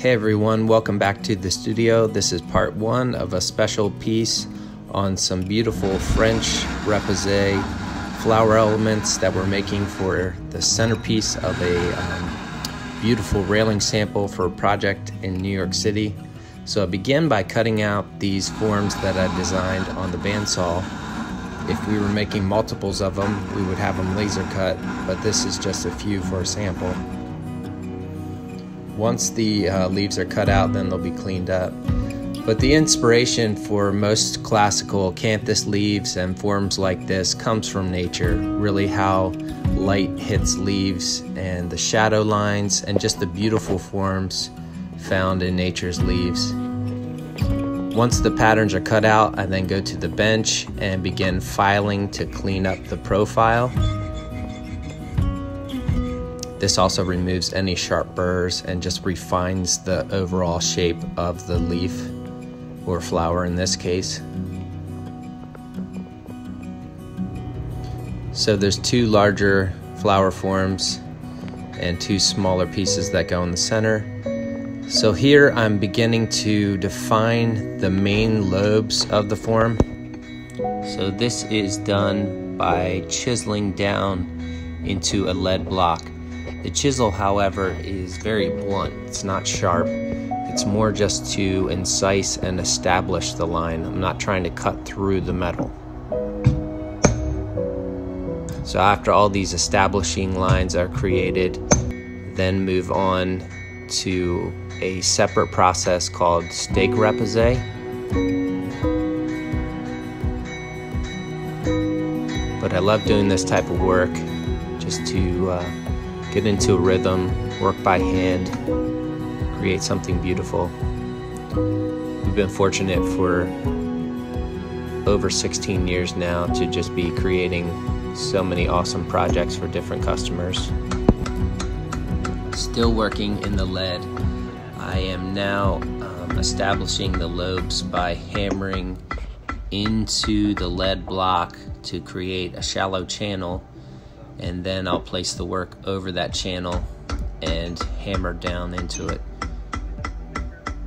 Hey everyone, welcome back to the studio. This is part one of a special piece on some beautiful French repousse flower elements that we're making for the centerpiece of a beautiful railing sample for a project in New York City. So I begin by cutting out these forms that I designed on the bandsaw. If we were making multiples of them, we would have them laser cut, but this is just a few for a sample. Once the leaves are cut out, then they'll be cleaned up. But the inspiration for most classical acanthus leaves and forms like this comes from nature, really how light hits leaves and the shadow lines and just the beautiful forms found in nature's leaves. Once the patterns are cut out, I then go to the bench and begin filing to clean up the profile. This also removes any sharp burrs and just refines the overall shape of the leaf or flower in this case. So there's two larger flower forms and two smaller pieces that go in the center. So here I'm beginning to define the main lobes of the form. So this is done by chiseling down into a lead block. The chisel, however, is very blunt. It's not sharp. It's more just to incise and establish the line. I'm not trying to cut through the metal. So after all these establishing lines are created, then move on to a separate process called stake repousse. But I love doing this type of work just to get into a rhythm, work by hand, create something beautiful. We've been fortunate for over 16 years now to just be creating so many awesome projects for different customers. Still working in the lead, I am now establishing the lobes by hammering into the lead block to create a shallow channel, and then I'll place the work over that channel and hammer down into it.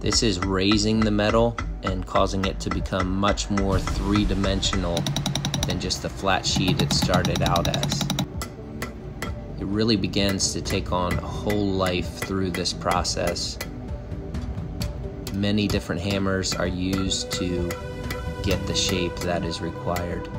This is raising the metal and causing it to become much more three-dimensional than just the flat sheet it started out as. It really begins to take on a whole life through this process. Many different hammers are used to get the shape that is required.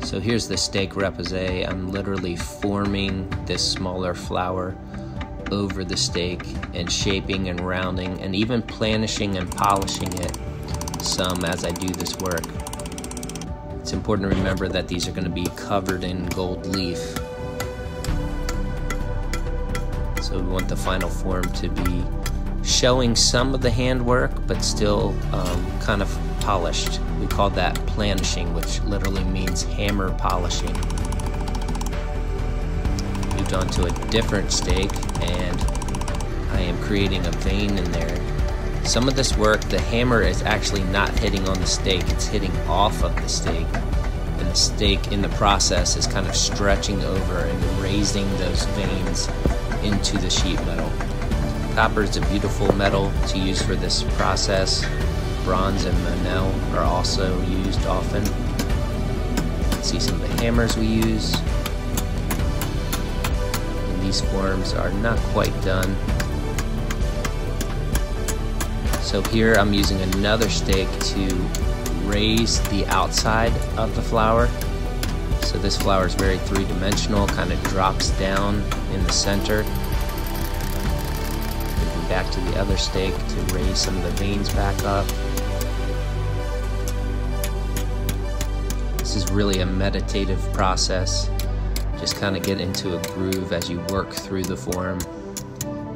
So here's the stake repousse. I'm literally forming this smaller flower over the stake and shaping and rounding and even planishing and polishing it some as I do this work. It's important to remember that these are going to be covered in gold leaf. So we want the final form to be showing some of the handwork but still kind of polished. We call that planishing, which literally means hammer polishing. Moved on to a different stake and I am creating a vein in there. Some of this work, the hammer is actually not hitting on the stake, it's hitting off of the stake. And the stake in the process is kind of stretching over and raising those veins into the sheet metal. Copper is a beautiful metal to use for this process. Bronze and Monel are also used often. Let's see some of the hammers we use. And these forms are not quite done. So here I'm using another stake to raise the outside of the flower. So this flower is very three-dimensional, kind of drops down in the center. Moving back to the other stake to raise some of the veins back up. This is really a meditative process. Just kind of get into a groove as you work through the form.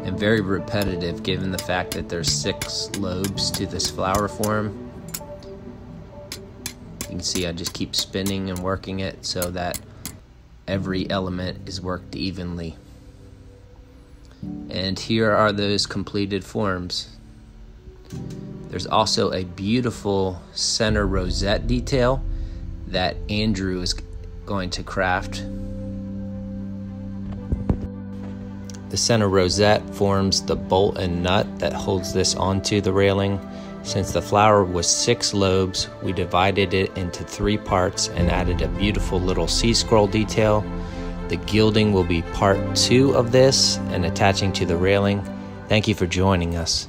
And very repetitive given the fact that there's 6 lobes to this flower form. You can see I just keep spinning and working it so that every element is worked evenly. And here are those completed forms. There's also a beautiful center rosette detail that Andrew is going to craft. The center rosette forms the bolt and nut that holds this onto the railing. Since the flower was 6 lobes, we divided it into 3 parts and added a beautiful little sea scroll detail. The gilding will be part 2 of this and attaching to the railing. Thank you for joining us.